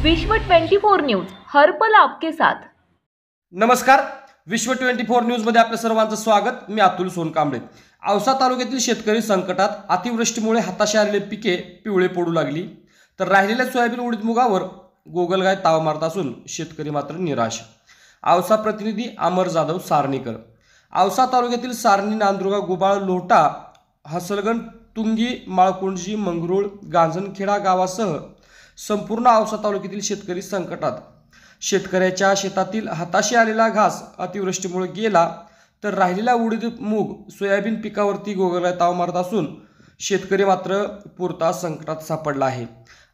विश्व 24 न्यूज हर पल आपके साथ। नमस्कार, विश्व 24 न्यूज मध्ये आपल्या सर्वांचं स्वागत। मी अतुल सोनकांबळे। औसा तालुक्यातील शेतकरी संकटात, अतिवृष्टीमुळे हाताशी आलेली पिके पिवळे पडू लागली, तर राहिलेल्या सोयाबीन उडीद मुगावर गोगलगाय ताव मारत असून शेतकरी मात्र निराश। औसा प्रतिनिधी अमर जाधव सारणीकर। औसा तालुक्यातील सारणी, नांदुर्गा, गुबाळ, लोटा, हसलगण, तुंगी, माळकुंजी, मंगरुळ, गांजणखेडा गावासह संपूर्ण औसा तालुक्यातील शेतकरी संकटात। शेतकऱ्याच्या शेतातील हाताशी आलेला घास अतिवृष्टीमुळे गेला, तर राहिलेला उडीद, मूग, सोयाबीन पिकावरती गोगलगाय ताव मारत असून शेतकरी मात्र पुरता संकटात सापडला आहे।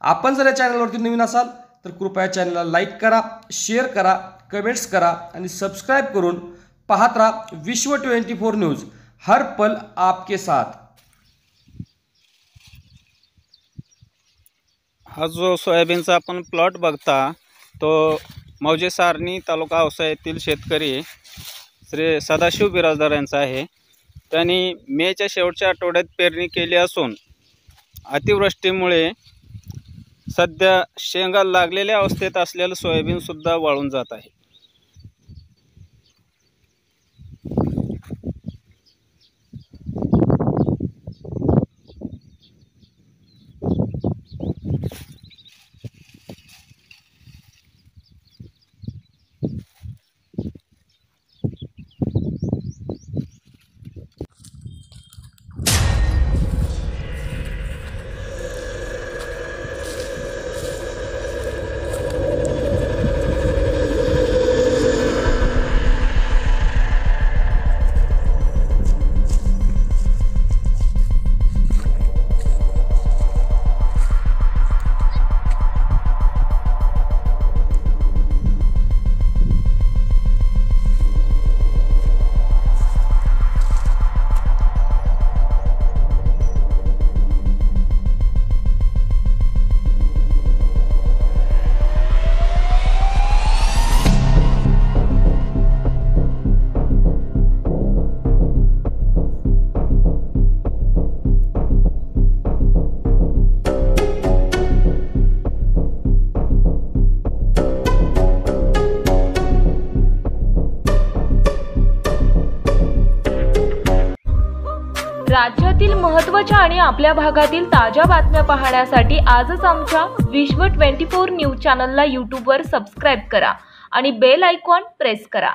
आपण जर या चॅनलवरती नवीन असाल तर कृपया चॅनलला लाईक करा, शेअर करा, कमेंट्स करा आणि सबस्क्राइब करून पाहत राहा विश्व 24 न्यूज हर पल आपके साथ। हा जो सोयाबीनचा आपण प्लॉट बघता तो मौजे सारणी तालुका औसा येथील शेतकरी श्री सदाशिव बिराजदार यांचा आहे। त्यांनी मेच्या शेवटच्या आठवड्यात पेरणी केली असून अतिवृष्टीमुळे सध्या शेंगा लागलेल्या अवस्थेत असलेलं सोयाबीन सुद्धा वाळून जात आहे। राज्यातील महत्त्वाच्या आणि आपल्या भागातील ताज्या बातम्या पाहण्यासाठी आजच आमच्या विश्व 24 न्यूज चॅनलला यूट्यूबवर सबस्क्राइब करा आणि बेल आयकॉन प्रेस करा।